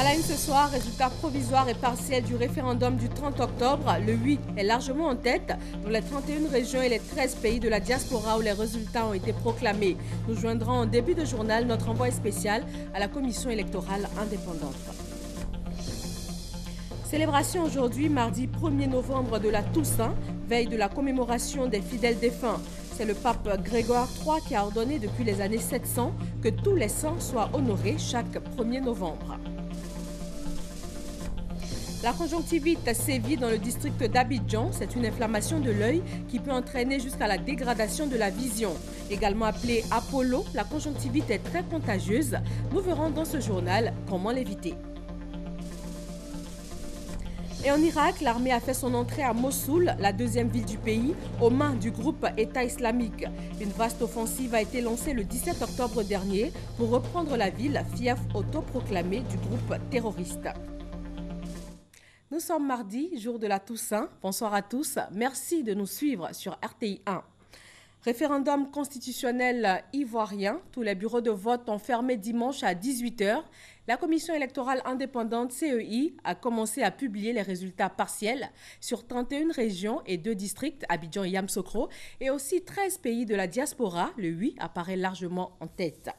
À la une ce soir, résultat provisoire et partiel du référendum du 30 octobre. Le oui est largement en tête dans les 31 régions et les 13 pays de la diaspora où les résultats ont été proclamés. Nous joindrons en début de journal notre envoyé spécial à la commission électorale indépendante. Célébration aujourd'hui, mardi 1er novembre de la Toussaint, veille de la commémoration des fidèles défunts. C'est le pape Grégoire III qui a ordonné depuis les années 700 que tous les saints soient honorés chaque 1er novembre. La conjonctivite sévit dans le district d'Abidjan. C'est une inflammation de l'œil qui peut entraîner jusqu'à la dégradation de la vision. Également appelée Apollo, la conjonctivite est très contagieuse. Nous verrons dans ce journal comment l'éviter. Et en Irak, l'armée a fait son entrée à Mossoul, la deuxième ville du pays, aux mains du groupe État islamique. Une vaste offensive a été lancée le 17 octobre dernier pour reprendre la ville, fief autoproclamé du groupe terroriste. Nous sommes mardi, jour de la Toussaint. Bonsoir à tous. Merci de nous suivre sur RTI 1. Référendum constitutionnel ivoirien. Tous les bureaux de vote ont fermé dimanche à 18 h. La commission électorale indépendante CEI a commencé à publier les résultats partiels sur 31 régions et 2 districts, Abidjan et Yamoussoukro, et aussi 13 pays de la diaspora. Le oui apparaît largement en tête.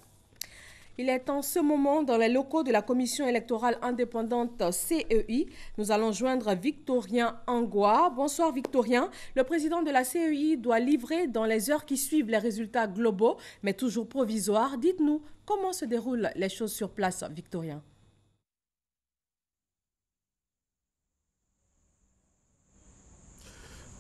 Il est en ce moment dans les locaux de la commission électorale indépendante CEI. Nous allons joindre Victorien Angoua. Bonsoir Victorien. Le président de la CEI doit livrer dans les heures qui suivent les résultats globaux, mais toujours provisoires. Dites-nous, comment se déroulent les choses sur place, Victorien?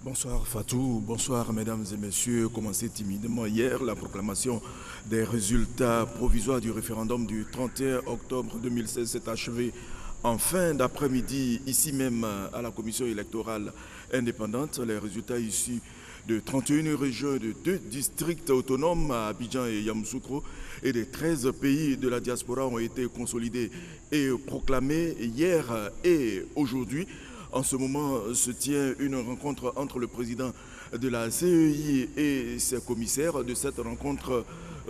Bonsoir Fatou, bonsoir mesdames et messieurs. Commencé timidement hier la proclamation des résultats provisoires du référendum du 31 octobre 2016 s'est achevée en fin d'après-midi ici même à la commission électorale indépendante. Les résultats issus de 31 régions et de 2 districts autonomes à Abidjan et Yamoussoukro et des 13 pays de la diaspora ont été consolidés et proclamés hier et aujourd'hui. En ce moment se tient une rencontre entre le président de la CEI et ses commissaires. De cette rencontre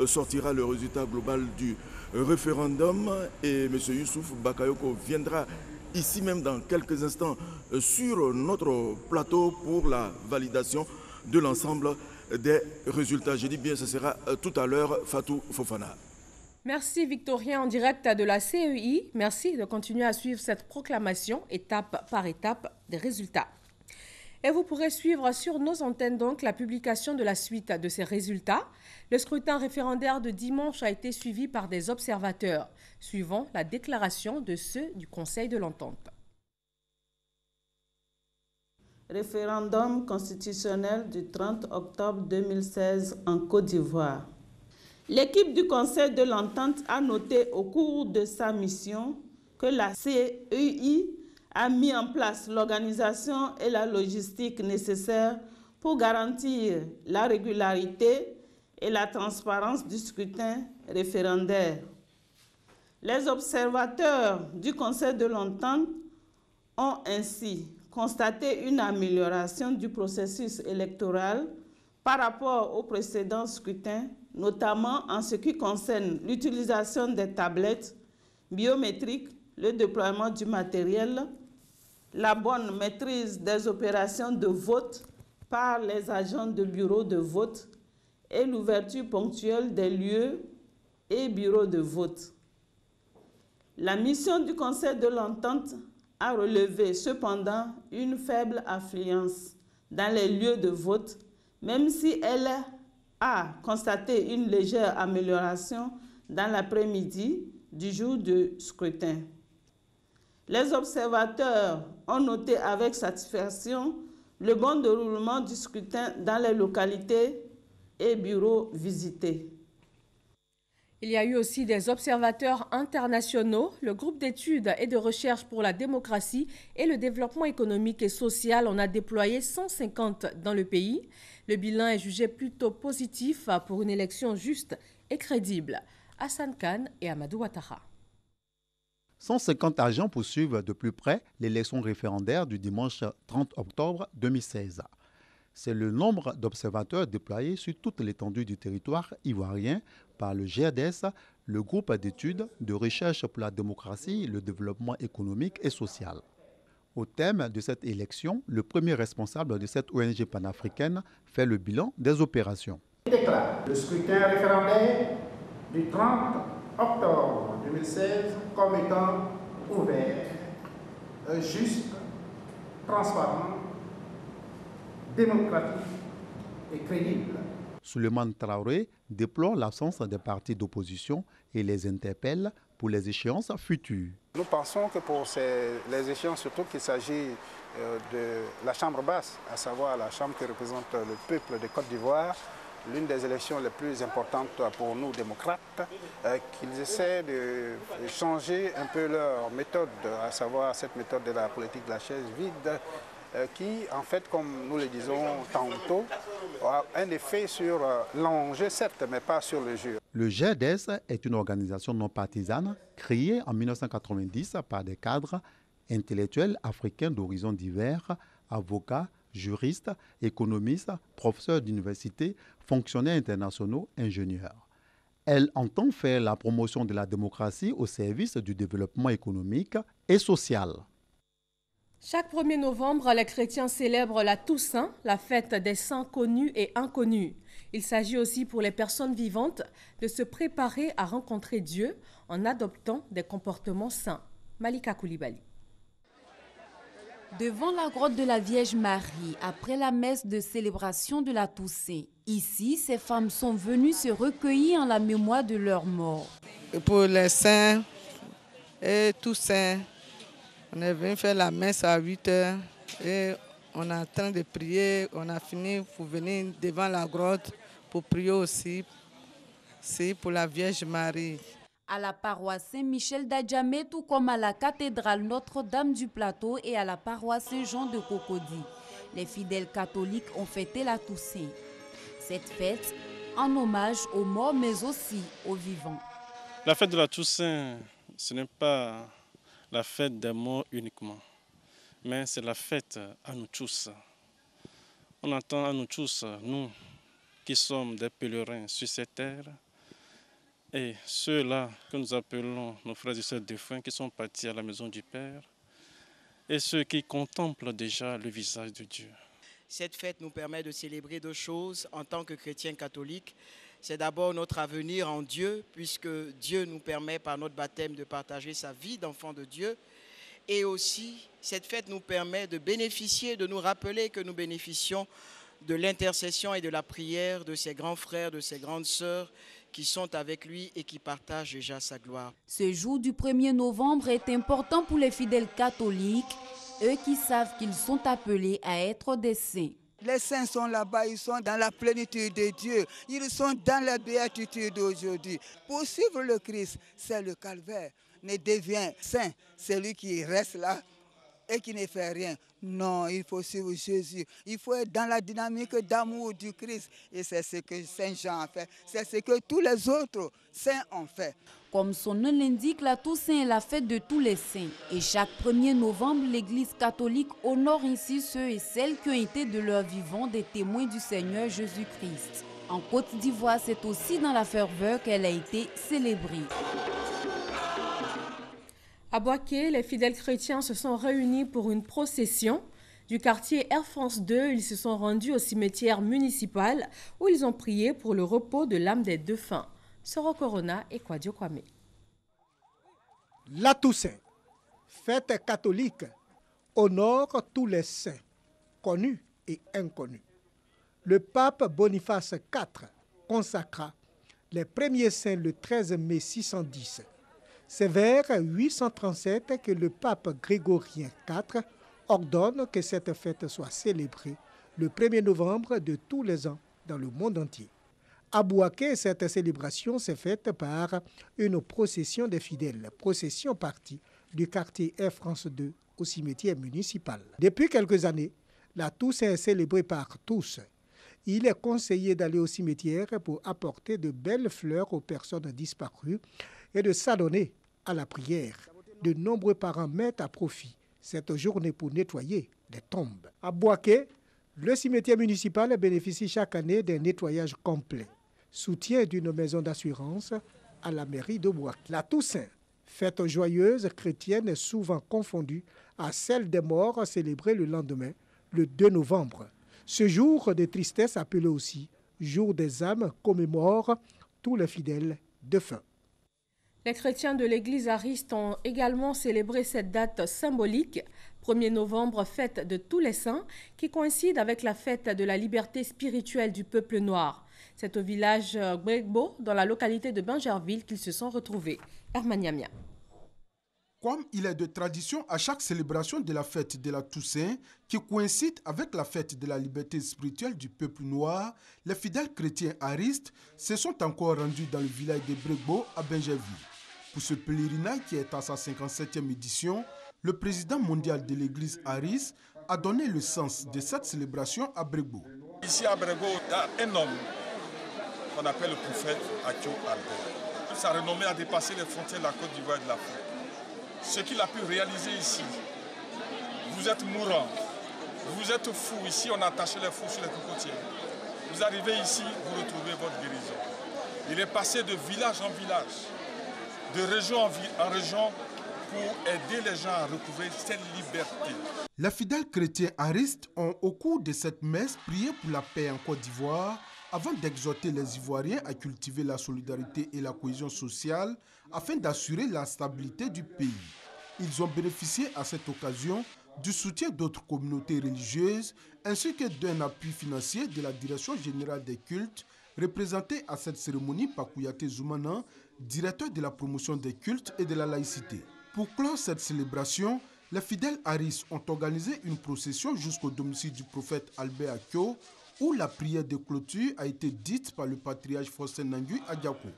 sortira le résultat global du référendum et M. Youssouf Bakayoko viendra ici même dans quelques instants sur notre plateau pour la validation de l'ensemble des résultats. Je dis bien, ce sera tout à l'heure, Fatou Fofana. Merci Victorien en direct de la CEI. Merci de continuer à suivre cette proclamation étape par étape des résultats. Et vous pourrez suivre sur nos antennes donc la publication de la suite de ces résultats. Le scrutin référendaire de dimanche a été suivi par des observateurs, suivant la déclaration de ceux du Conseil de l'Entente. Référendum constitutionnel du 30 octobre 2016 en Côte d'Ivoire. L'équipe du Conseil de l'Entente a noté au cours de sa mission que la CEI a mis en place l'organisation et la logistique nécessaires pour garantir la régularité et la transparence du scrutin référendaire. Les observateurs du Conseil de l'Entente ont ainsi constaté une amélioration du processus électoral par rapport au précédent scrutin, notamment en ce qui concerne l'utilisation des tablettes biométriques, le déploiement du matériel, la bonne maîtrise des opérations de vote par les agents de bureaux de vote et l'ouverture ponctuelle des lieux et bureaux de vote. La mission du Conseil de l'Entente a relevé cependant une faible affluence dans les lieux de vote, même si elle a constaté une légère amélioration dans l'après-midi du jour du scrutin. Les observateurs ont noté avec satisfaction le bon déroulement du scrutin dans les localités et bureaux visités. Il y a eu aussi des observateurs internationaux. Le groupe d'études et de recherche pour la démocratie et le développement économique et social en a déployé 150 dans le pays. Le bilan est jugé plutôt positif pour une élection juste et crédible. Hassan Khan et Amadou Ouattara. 150 agents poursuivent de plus près l'élection référendaire du dimanche 30 octobre 2016. C'est le nombre d'observateurs déployés sur toute l'étendue du territoire ivoirien par le GRDS, le groupe d'études de recherche pour la démocratie, le développement économique et social. Au thème de cette élection, le premier responsable de cette ONG panafricaine fait le bilan des opérations. Il déclare le scrutin référendaire du 30 octobre 2016 comme étant ouvert, juste, transparent, démocratique et crédible. Souleymane Traoré déplore l'absence des partis d'opposition et les interpelle pour les échéances futures. Nous pensons que pour les échéances, surtout qu'il s'agit de la Chambre basse, à savoir la Chambre qui représente le peuple de Côte d'Ivoire, l'une des élections les plus importantes pour nous démocrates, qu'ils essaient de changer un peu leur méthode, à savoir cette méthode de la politique de la chaise vide, qui, en fait, comme nous le disons tantôt, a un effet sur l'enjeu, certes, mais pas sur le jeu. Le GRDS est une organisation non partisane créée en 1990 par des cadres intellectuels africains d'horizons divers, avocats, juristes, économistes, professeurs d'université, fonctionnaires internationaux, ingénieurs. Elle entend faire la promotion de la démocratie au service du développement économique et social. Chaque 1er novembre, les chrétiens célèbrent la Toussaint, la fête des saints connus et inconnus. Il s'agit aussi pour les personnes vivantes de se préparer à rencontrer Dieu en adoptant des comportements saints. Malika Koulibaly. Devant la grotte de la Vierge Marie, après la messe de célébration de la Toussaint, ici, ces femmes sont venues se recueillir en la mémoire de leurs morts. Pour les saints et tous saints, on est venu faire la messe à 8 h et on est en train de prier. On a fini pour venir devant la grotte pour prier aussi pour la Vierge Marie. À la paroisse Saint-Michel d'Adjamé, tout comme à la cathédrale Notre-Dame du Plateau et à la paroisse Saint-Jean de Cocody, les fidèles catholiques ont fêté la Toussaint. Cette fête en hommage aux morts mais aussi aux vivants. La fête de la Toussaint, ce n'est pas la fête des morts uniquement, mais c'est la fête à nous tous. On entend à nous tous, nous qui sommes des pèlerins sur cette terre, et ceux-là que nous appelons nos frères et sœurs défunts qui sont partis à la maison du Père, et ceux qui contemplent déjà le visage de Dieu. Cette fête nous permet de célébrer deux choses en tant que chrétiens catholiques. C'est d'abord notre avenir en Dieu, puisque Dieu nous permet par notre baptême de partager sa vie d'enfant de Dieu. Et aussi, cette fête nous permet de bénéficier, de nous rappeler que nous bénéficions de l'intercession et de la prière de ses grands frères, de ses grandes sœurs qui sont avec lui et qui partagent déjà sa gloire. Ce jour du 1er novembre est important pour les fidèles catholiques, eux qui savent qu'ils sont appelés à être des saints. Les saints sont là-bas, ils sont dans la plénitude de Dieu. Ils sont dans la béatitude d'aujourd'hui. Pour suivre le Christ, c'est le calvaire. Ne devient saint celui qui reste là et qui ne fait rien. Non, il faut suivre Jésus. Il faut être dans la dynamique d'amour du Christ. Et c'est ce que Saint Jean a fait. C'est ce que tous les autres saints ont fait. Comme son nom l'indique, la Toussaint est la fête de tous les saints. Et chaque 1er novembre, l'Église catholique honore ainsi ceux et celles qui ont été de leur vivant des témoins du Seigneur Jésus-Christ. En Côte d'Ivoire, c'est aussi dans la ferveur qu'elle a été célébrée. À Boaké, les fidèles chrétiens se sont réunis pour une procession. Du quartier Air France 2, ils se sont rendus au cimetière municipal où ils ont prié pour le repos de l'âme des défunts. Soro Corona et Kwadio Kwame. La Toussaint, fête catholique, honore tous les saints, connus et inconnus. Le pape Boniface IV consacra les premiers saints le 13 mai 610. C'est vers 837 que le pape Grégorien IV ordonne que cette fête soit célébrée le 1er novembre de tous les ans dans le monde entier. À Boaké, cette célébration s'est faite par une procession des fidèles, procession partie du quartier Air France 2 au cimetière municipal. Depuis quelques années, la Toussaint est célébrée par tous. Il est conseillé d'aller au cimetière pour apporter de belles fleurs aux personnes disparues et de s'adonner à la prière. De nombreux parents mettent à profit cette journée pour nettoyer les tombes. À Boaké, Le cimetière municipal bénéficie chaque année d'un nettoyage complet. Soutien d'une maison d'assurance à la mairie de Bouaké. La Toussaint, fête joyeuse chrétienne est souvent confondue à celle des morts célébrée le lendemain, le 2 novembre. Ce jour de tristesse appelé aussi jour des âmes commémore tous les fidèles défunts. Les chrétiens de l'église ariste ont également célébré cette date symbolique, 1er novembre, fête de tous les saints, qui coïncide avec la fête de la liberté spirituelle du peuple noir. C'est au village Gbegbo, dans la localité de Bingerville, qu'ils se sont retrouvés. Hermaniamia. Comme il est de tradition à chaque célébration de la fête de la Toussaint, qui coïncide avec la fête de la liberté spirituelle du peuple noir, les fidèles chrétiens aristes se sont encore rendus dans le village de Bregbo à Bingerville. Pour ce pèlerinage qui est à sa 57e édition, le président mondial de l'église ariste a donné le sens de cette célébration à Bregbo. Ici à Bregbo, il y a un homme qu'on appelle le prophète Akio Albert. Sa renommée a dépassé les frontières de la Côte d'Ivoire et de l'Afrique. Ce qu'il a pu réaliser ici, vous êtes mourant, vous êtes fou, ici on a attaché les fous sur les cocotiers. Vous arrivez ici, vous retrouvez votre guérison. Il est passé de village en village, de région en région, pour aider les gens à retrouver cette liberté. Les fidèles chrétiens aristes ont au cours de cette messe prié pour la paix en Côte d'Ivoire avant d'exhorter les Ivoiriens à cultiver la solidarité et la cohésion sociale afin d'assurer la stabilité du pays. Ils ont bénéficié à cette occasion du soutien d'autres communautés religieuses ainsi que d'un appui financier de la Direction générale des cultes représentée à cette cérémonie par Kouyaté Zoumana, directeur de la promotion des cultes et de la laïcité. Pour clore cette célébration, les fidèles aristes ont organisé une procession jusqu'au domicile du prophète Albert Akio, où la prière de clôture a été dite par le patriarche Faustin Nangui à Diakou.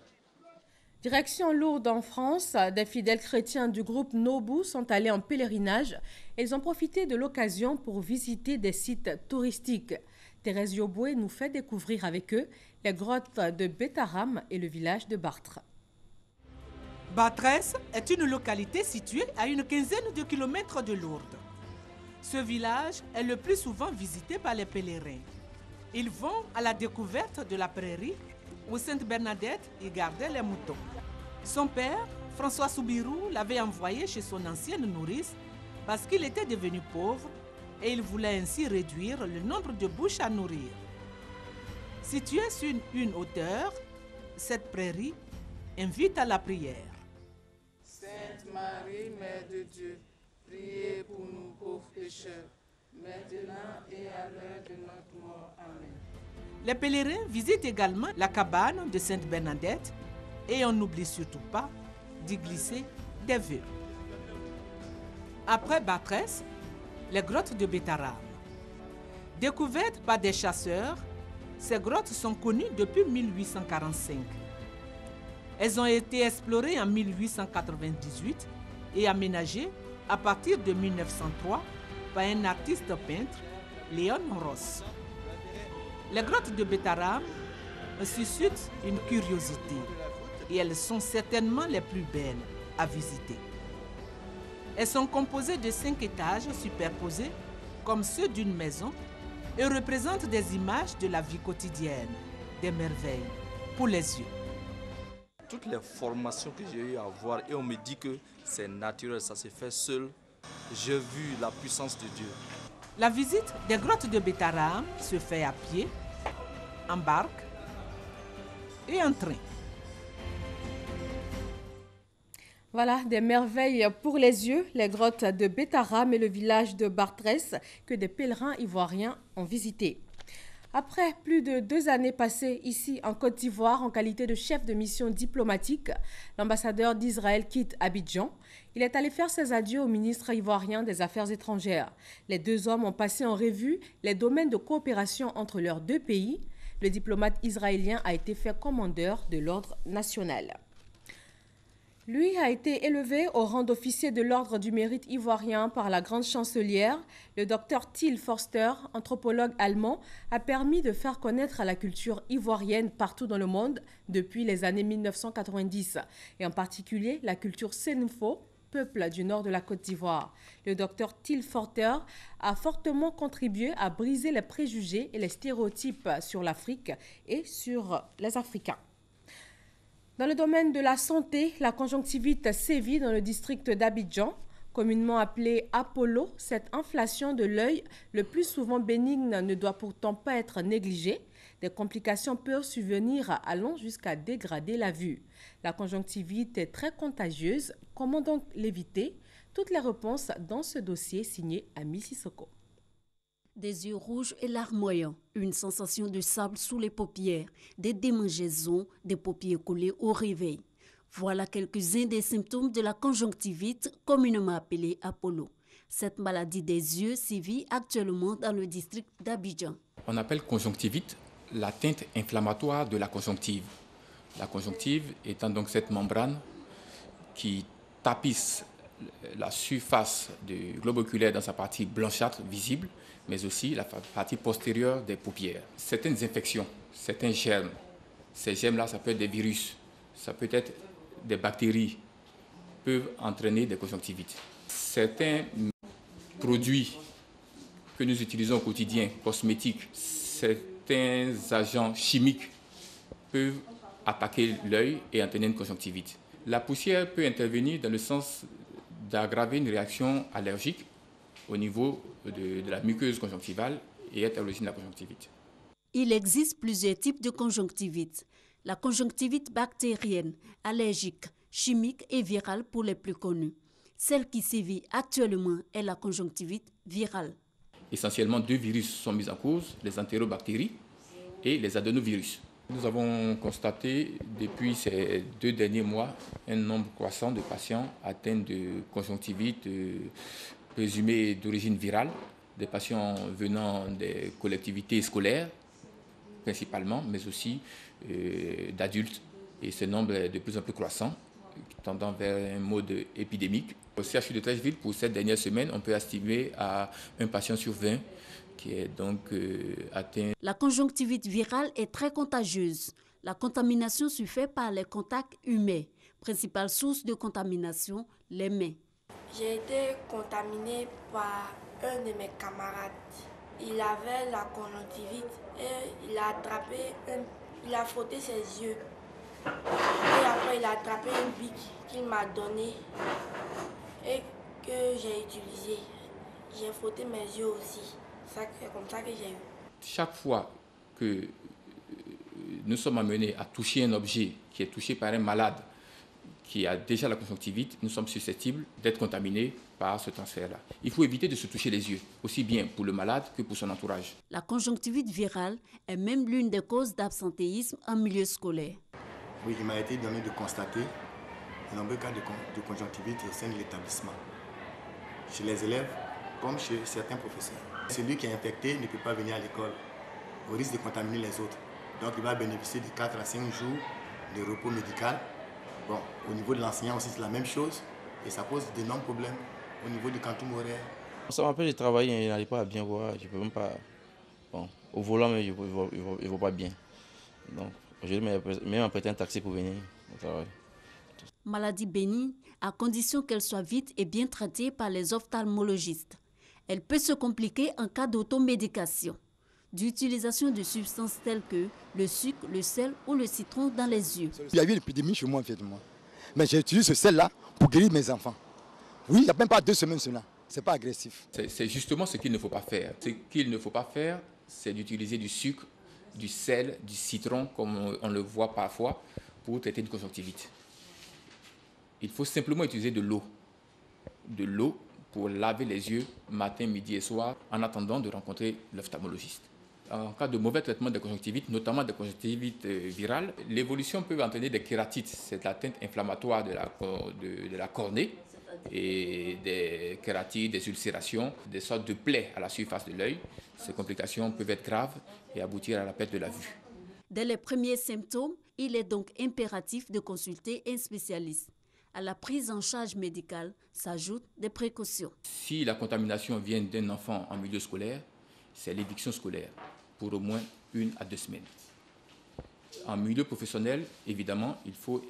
Direction Lourdes en France, des fidèles chrétiens du groupe Nobu sont allés en pèlerinage. Ils ont profité de l'occasion pour visiter des sites touristiques. Thérèse Yoboué nous fait découvrir avec eux les grottes de Betaram et le village de Bartre. Bartrès est une localité située à une quinzaine de kilomètres de Lourdes. Ce village est le plus souvent visité par les pèlerins. Ils vont à la découverte de la prairie où Sainte Bernadette y gardait les moutons. Son père, François Soubirou, l'avait envoyé chez son ancienne nourrice parce qu'il était devenu pauvre et il voulait ainsi réduire le nombre de bouches à nourrir. Située sur une hauteur, cette prairie invite à la prière. Sainte Marie, Mère de Dieu, priez pour nous pauvres pécheurs, maintenant et à l'heure de notre mort. Amen. Les pèlerins visitent également la cabane de Sainte Bernadette et on n'oublie surtout pas d'y glisser des vœux. Après Bartrès, les grottes de Betaram. Découvertes par des chasseurs, ces grottes sont connues depuis 1845. Elles ont été explorées en 1898 et aménagées à partir de 1903 par un artiste peintre, Léon Ross. Les grottes de Betaram suscitent une curiosité et elles sont certainement les plus belles à visiter. Elles sont composées de 5 étages superposés comme ceux d'une maison et représentent des images de la vie quotidienne, des merveilles pour les yeux. Toutes les formations que j'ai eu à voir et on me dit que c'est naturel, ça se fait seul, j'ai vu la puissance de Dieu. La visite des grottes de Betaram se fait à pied, en barque et en train. Voilà, des merveilles pour les yeux, les grottes de Betaram et le village de Bartrès que des pèlerins ivoiriens ont visité. Après plus de 2 années passées ici en Côte d'Ivoire en qualité de chef de mission diplomatique, l'ambassadeur d'Israël quitte Abidjan. Il est allé faire ses adieux au ministre ivoirien des Affaires étrangères. Les 2 hommes ont passé en revue les domaines de coopération entre leurs 2 pays. Le diplomate israélien a été fait commandeur de l'ordre national. Lui a été élevé au rang d'officier de l'Ordre du mérite ivoirien par la grande chancelière. Le docteur Till Forster, anthropologue allemand, a permis de faire connaître la culture ivoirienne partout dans le monde depuis les années 1990, et en particulier la culture Senfo, peuples du nord de la Côte d'Ivoire. Le docteur Tilforter a fortement contribué à briser les préjugés et les stéréotypes sur l'Afrique et sur les Africains. Dans le domaine de la santé, la conjonctivite sévit dans le district d'Abidjan. Communément appelée Apollo, cette inflation de l'œil, le plus souvent bénigne, ne doit pourtant pas être négligée. Des complications peuvent survenir allant jusqu'à dégrader la vue. La conjonctivite est très contagieuse. Comment donc l'éviter? Toutes les réponses dans ce dossier signé Ami Sissoko. Des yeux rouges et larmoyants, une sensation de sable sous les paupières, des démangeaisons, des paupières collées au réveil. Voilà quelques-uns des symptômes de la conjonctivite, communément appelée Apollo. Cette maladie des yeux sévit actuellement dans le district d'Abidjan. On appelle conjonctivite l'atteinte inflammatoire de la conjonctive. La conjonctive étant donc cette membrane qui tapisse la surface du globe oculaire dans sa partie blanchâtre visible, mais aussi la partie postérieure des paupières. Certaines infections, certains germes, ces germes-là, ça peut être des virus, ça peut être des bactéries, peuvent entraîner des conjonctivites. Certains produits que nous utilisons au quotidien, cosmétiques, certains agents chimiques peuvent attaquer l'œil et entraîner une conjonctivite. La poussière peut intervenir dans le sens d'aggraver une réaction allergique au niveau de la muqueuse conjonctivale et être à l'origine de la conjonctivite. Il existe plusieurs types de conjonctivite. La conjonctivite bactérienne, allergique, chimique et virale pour les plus connus. Celle qui sévit actuellement est la conjonctivite virale. Essentiellement, deux virus sont mis en cause, les entérobactéries et les adénovirus. Nous avons constaté depuis ces 2 derniers mois un nombre croissant de patients atteints de conjonctivite présumée d'origine virale, des patients venant des collectivités scolaires principalement, mais aussi d'adultes. Et ce nombre est de plus en plus croissant, tendant vers un mode épidémique. Au CHU de Treichville, pour cette dernière semaine, on peut estimer à un patient sur 20 qui est donc atteint. La conjonctivite virale est très contagieuse. La contamination se fait par les contacts humains. Principale source de contamination, les mains. J'ai été contaminée par un de mes camarades. Il avait la conjonctivite et il a frotté ses yeux. Et après, il a attrapé une bic qu'il m'a donnée et que j'ai utilisée. J'ai frotté mes yeux aussi. C'est comme ça que j'ai eu. Chaque fois que nous sommes amenés à toucher un objet qui est touché par un malade qui a déjà la conjonctivite, nous sommes susceptibles d'être contaminés par ce transfert-là. Il faut éviter de se toucher les yeux, aussi bien pour le malade que pour son entourage. La conjonctivite virale est même l'une des causes d'absentéisme en milieu scolaire. Oui, il m'a été donné de constater de nombreux cas de conjonctivite au sein de l'établissement, chez les élèves comme chez certains professeurs. Celui qui est infecté ne peut pas venir à l'école au risque de contaminer les autres. Donc il va bénéficier de 4 à 5 jours de repos médical. Bon, au niveau de l'enseignant aussi c'est la même chose et ça pose d'énormes problèmes au niveau du quantum horaire. Ça m'empêche de travailler, je n'arrive pas à bien voir, je peux même pas... Bon, au volant, mais je ne vois pas bien. Donc, je vais même emprunter un taxi pour venir au travail. Maladie bénigne, à condition qu'elle soit vite et bien traitée par les ophtalmologistes. Elle peut se compliquer en cas d'automédication, d'utilisation de substances telles que le sucre, le sel ou le citron dans les yeux. Il y a eu une épidémie chez moi, en fait, mais j'ai utilisé ce sel-là pour guérir mes enfants. Oui, il n'y a même pas 2 semaines cela. Ce n'est pas agressif. C'est justement ce qu'il ne faut pas faire. Ce qu'il ne faut pas faire, c'est d'utiliser du sucre, du sel, du citron, comme on le voit parfois, pour traiter une conjonctivite. Il faut simplement utiliser de l'eau. De l'eau pour laver les yeux matin, midi et soir, en attendant de rencontrer l'ophtalmologiste. En cas de mauvais traitement de conjonctivite, notamment de conjonctivite virale, l'évolution peut entraîner des kératites, c'est l'atteinte inflammatoire de la cornée, et des kératites, des ulcérations, des sortes de plaies à la surface de l'œil. Ces complications peuvent être graves et aboutir à la perte de la vue. Dès les premiers symptômes, il est donc impératif de consulter un spécialiste. À la prise en charge médicale s'ajoutent des précautions. Si la contamination vient d'un enfant en milieu scolaire, c'est l'éviction scolaire pour au moins 1 à 2 semaines. En milieu professionnel, évidemment, il faut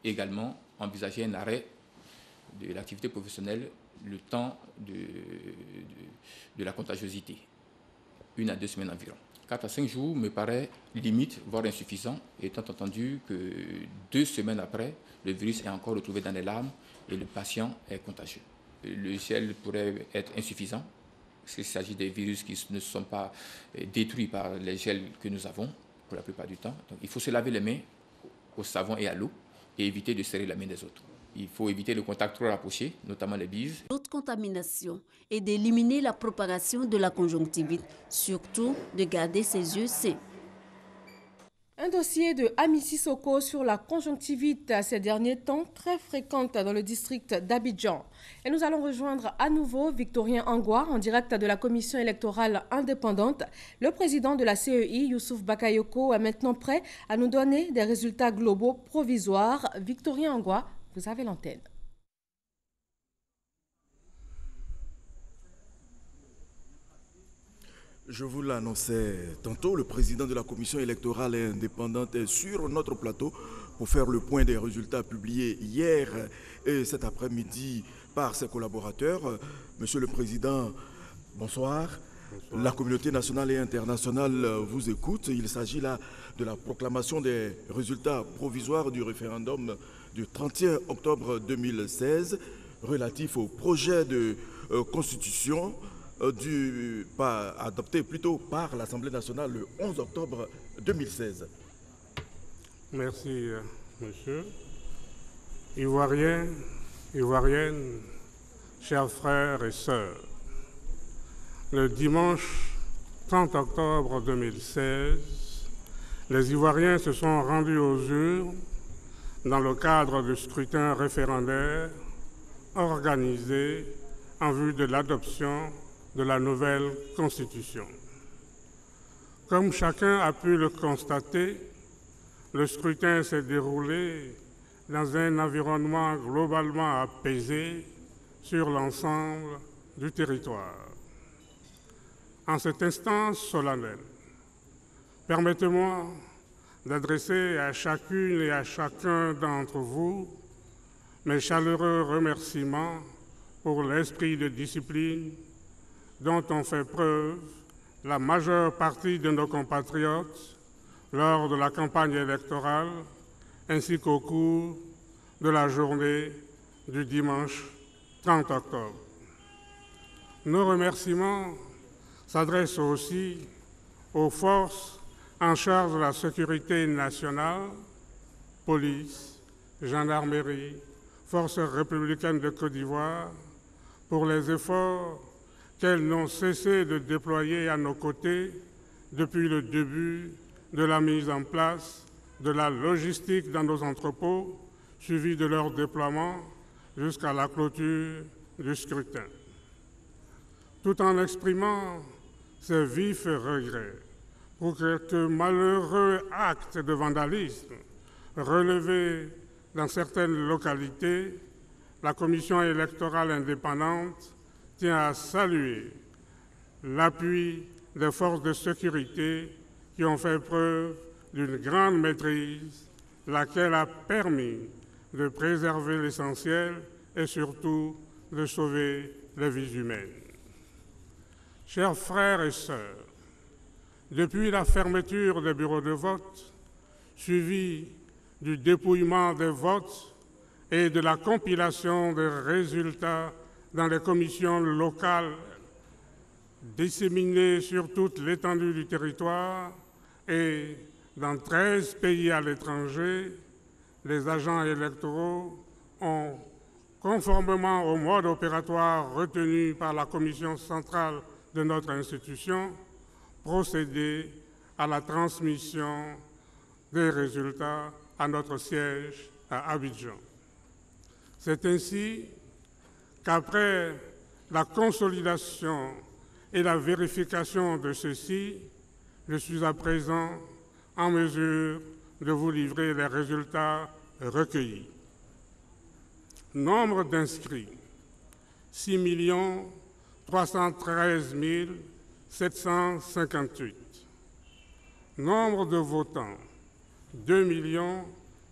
également envisager un arrêt de l'activité professionnelle le temps de la contagiosité, 1 à 2 semaines environ. 4 à 5 jours me paraît limite, voire insuffisant, étant entendu que 2 semaines après, le virus est encore retrouvé dans les larmes et le patient est contagieux. Le gel pourrait être insuffisant, parce qu'il s'agit des virus qui ne sont pas détruits par les gels que nous avons, pour la plupart du temps. Donc, il faut se laver les mains au savon et à l'eau et éviter de serrer la main des autres. Il faut éviter le contact trop rapproché, notamment les bises. D'autres contaminations et d'éliminer la propagation de la conjonctivite, surtout de garder ses yeux sains. Un dossier de Ami Sissoko sur la conjonctivite ces derniers temps, très fréquente dans le district d'Abidjan. Et nous allons rejoindre à nouveau Victorien Angwa, en direct de la commission électorale indépendante. Le président de la CEI, Youssouf Bakayoko, est maintenant prêt à nous donner des résultats globaux provisoires. Victorien Angwa, vous avez l'antenne. Je vous l'annonçais tantôt, le président de la commission électorale indépendante est sur notre plateau pour faire le point des résultats publiés hier et cet après-midi par ses collaborateurs. Monsieur le Président, bonsoir. Bonsoir. La communauté nationale et internationale vous écoute. Il s'agit là de la proclamation des résultats provisoires du référendum du 31 octobre 2016 relatif au projet de constitution adopté plutôt par l'Assemblée nationale le 11 octobre 2016. Merci, monsieur. Ivoiriens, Ivoiriennes, chers frères et sœurs, le dimanche 30 octobre 2016, les Ivoiriens se sont rendus aux urnes dans le cadre du scrutin référendaire organisé en vue de l'adoption de la nouvelle Constitution. Comme chacun a pu le constater, le scrutin s'est déroulé dans un environnement globalement apaisé sur l'ensemble du territoire. En cet instant solennel, permettez-moi d'adresser à chacune et à chacun d'entre vous mes chaleureux remerciements pour l'esprit de discipline dont ont fait preuve la majeure partie de nos compatriotes lors de la campagne électorale ainsi qu'au cours de la journée du dimanche 30 octobre. Nos remerciements s'adressent aussi aux forces en charge de la sécurité nationale, police, gendarmerie, forces républicaines de Côte d'Ivoire, pour les efforts qu'elles n'ont cessé de déployer à nos côtés depuis le début de la mise en place de la logistique dans nos entrepôts, suivi de leur déploiement jusqu'à la clôture du scrutin. Tout en exprimant ces vifs regrets pour quelques malheureux actes de vandalisme relevés dans certaines localités, la commission électorale indépendante tient à saluer l'appui des forces de sécurité qui ont fait preuve d'une grande maîtrise, laquelle a permis de préserver l'essentiel et surtout de sauver les vies humaines. Chers frères et sœurs, depuis la fermeture des bureaux de vote, suivie du dépouillement des votes et de la compilation des résultats dans les commissions locales disséminées sur toute l'étendue du territoire et dans 13 pays à l'étranger, les agents électoraux ont, conformément au mode opératoire retenu par la commission centrale de notre institution, procédé à la transmission des résultats à notre siège à Abidjan. C'est ainsi qu'après la consolidation et la vérification de ceci, je suis à présent en mesure de vous livrer les résultats recueillis. Nombre d'inscrits, 6 313 758. Nombre de votants, 2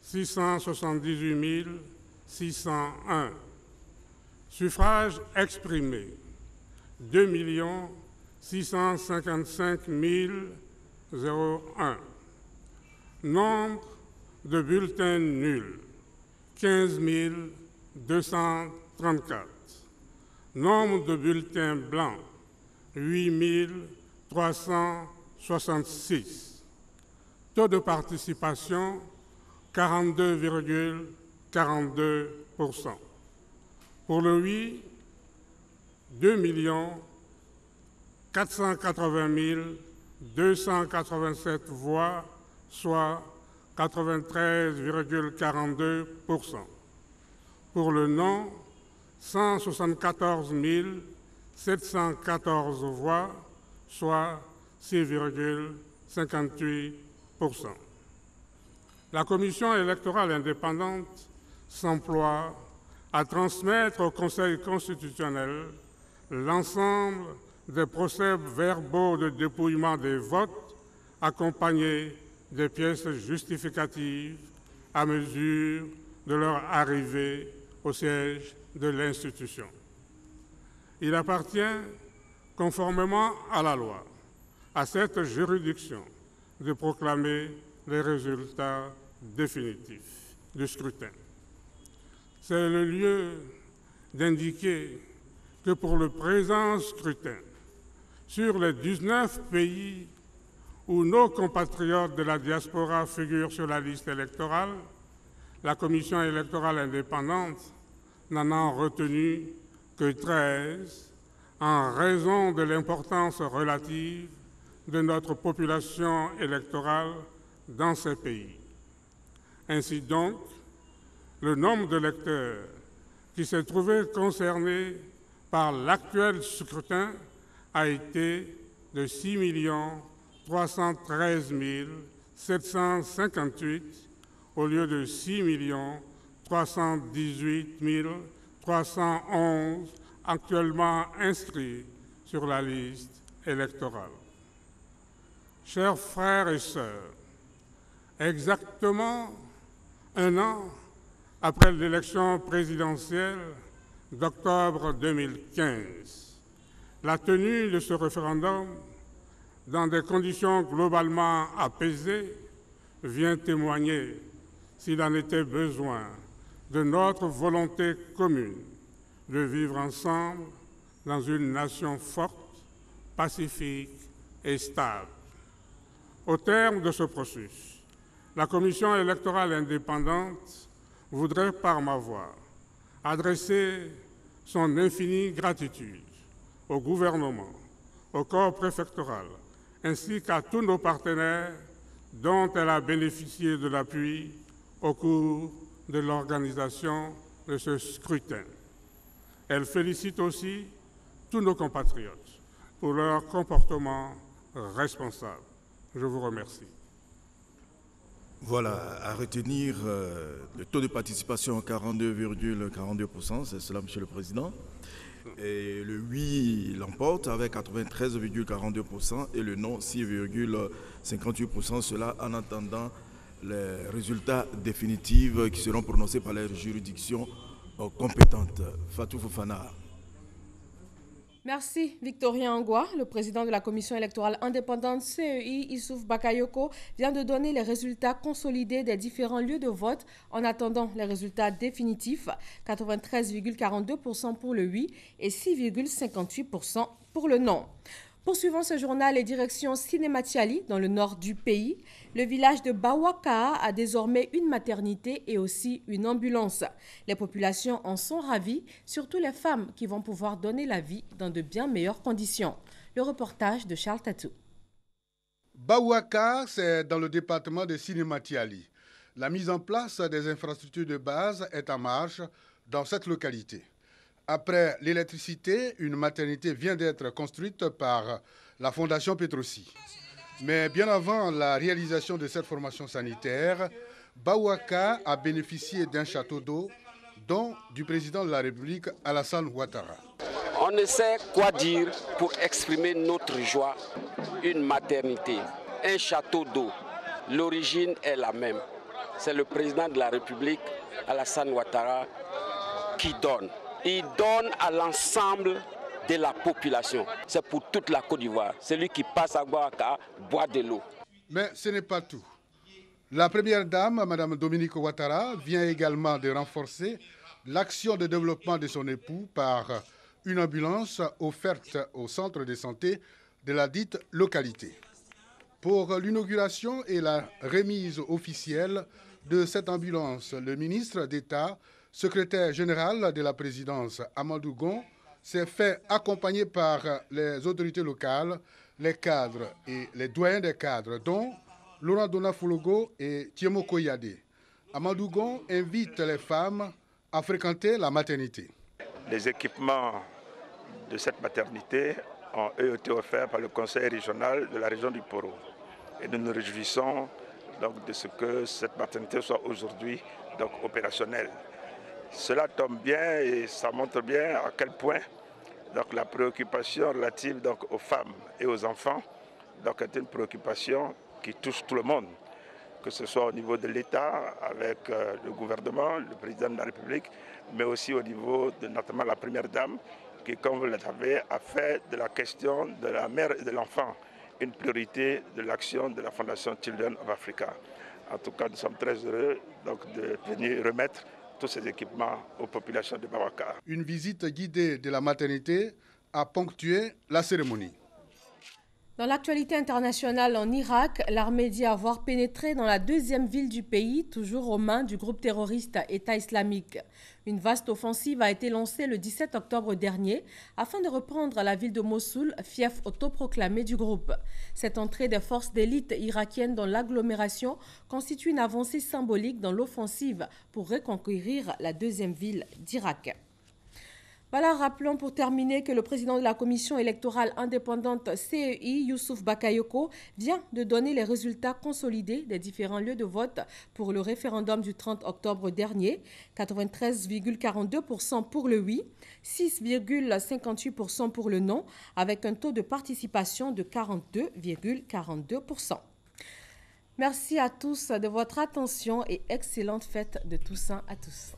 678 601. Suffrages exprimés, 2 655 001. Nombre de bulletins nuls, 15 234. Nombre de bulletins blancs, 8 366. Taux de participation, 42,42%. Pour le oui, 2 480 287 voix, soit 93,42%. Pour le non, 174 714 voix, soit 6,58%. La Commission électorale indépendante s'emploie à transmettre au Conseil constitutionnel l'ensemble des procès-verbaux de dépouillement des votes accompagnés des pièces justificatives à mesure de leur arrivée au siège de l'institution. Il appartient, conformément à la loi, à cette juridiction de proclamer les résultats définitifs du scrutin. C'est le lieu d'indiquer que pour le présent scrutin, sur les 19 pays où nos compatriotes de la diaspora figurent sur la liste électorale, la Commission électorale indépendante n'en a retenu que 13 en raison de l'importance relative de notre population électorale dans ces pays. Ainsi donc, le nombre d'électeurs qui s'est trouvé concerné par l'actuel scrutin a été de 6 313 758 au lieu de 6 318 311 actuellement inscrits sur la liste électorale. Chers frères et sœurs, exactement un an après l'élection présidentielle d'octobre 2015, la tenue de ce référendum dans des conditions globalement apaisées vient témoigner, s'il en était besoin, de notre volonté commune de vivre ensemble dans une nation forte, pacifique et stable. Au terme de ce processus, la Commission électorale indépendante voudrait par ma voix adresser son infinie gratitude au gouvernement, au corps préfectoral, ainsi qu'à tous nos partenaires dont elle a bénéficié de l'appui au cours de l'organisation de ce scrutin. Elle félicite aussi tous nos compatriotes pour leur comportement responsable. Je vous remercie. Voilà, à retenir le taux de participation 42,42%, c'est cela, Monsieur le Président. Et le oui l'emporte avec 93,42% et le non 6,58%, cela en attendant les résultats définitifs qui seront prononcés par les juridictions compétentes. Fatou Fofana. Merci Victorien Angwa. Le président de la commission électorale indépendante CEI, Issouf Bakayoko, vient de donner les résultats consolidés des différents lieux de vote en attendant les résultats définitifs. 93,42% pour le oui et 6,58% pour le non. Poursuivant ce journal et direction Sinématiali, dans le nord du pays, le village de Bawaka a désormais une maternité et aussi une ambulance. Les populations en sont ravies, surtout les femmes qui vont pouvoir donner la vie dans de bien meilleures conditions. Le reportage de Charles Tatou. Bawaka, c'est dans le département de Sinématiali. La mise en place des infrastructures de base est en marche dans cette localité. Après l'électricité, une maternité vient d'être construite par la Fondation Petrosi. Mais bien avant la réalisation de cette formation sanitaire, Bawaka a bénéficié d'un château d'eau, don du président de la République, Alassane Ouattara. On ne sait quoi dire pour exprimer notre joie. Une maternité, un château d'eau, l'origine est la même. C'est le président de la République, Alassane Ouattara, qui donne. il donne à l'ensemble de la population. C'est pour toute la Côte d'Ivoire. Celui qui passe à Bouaka boit de l'eau. Mais ce n'est pas tout. La première dame, Mme Dominique Ouattara, vient également de renforcer l'action de développement de son époux par une ambulance offerte au centre de santé de la dite localité. Pour l'inauguration et la remise officielle de cette ambulance, le ministre d'État, secrétaire général de la présidence, Amadou Gon, s'est fait accompagner par les autorités locales, les cadres et les doyens des cadres, dont Laurent Donafologo et Thiemo Koyade. Amadou Gon invite les femmes à fréquenter la maternité. Les équipements de cette maternité ont été offerts par le conseil régional de la région du Poro. Et nous nous réjouissons donc de ce que cette maternité soit aujourd'hui opérationnelle. Cela tombe bien et ça montre bien à quel point la préoccupation relative aux femmes et aux enfants est une préoccupation qui touche tout le monde, que ce soit au niveau de l'État, avec le gouvernement, le président de la République, mais aussi au niveau de notamment la première dame, qui, comme vous le savez, a fait de la question de la mère et de l'enfant une priorité de l'action de la Fondation Children of Africa. En tout cas, nous sommes très heureux de venir remettre tous ces équipements aux populations de Bouaka. Une visite guidée de la maternité a ponctué la cérémonie. Dans l'actualité internationale en Irak, l'armée dit avoir pénétré dans la deuxième ville du pays, toujours aux mains du groupe terroriste État islamique. Une vaste offensive a été lancée le 17 octobre dernier afin de reprendre la ville de Mossoul, fief autoproclamé du groupe. Cette entrée des forces d'élite irakiennes dans l'agglomération constitue une avancée symbolique dans l'offensive pour reconquérir la deuxième ville d'Irak. Voilà, rappelons pour terminer que le président de la commission électorale indépendante CEI, Youssouf Bakayoko, vient de donner les résultats consolidés des différents lieux de vote pour le référendum du 30 octobre dernier. 93,42% pour le oui, 6,58% pour le non, avec un taux de participation de 42,42%. Merci à tous de votre attention et excellente fête de Toussaint à tous.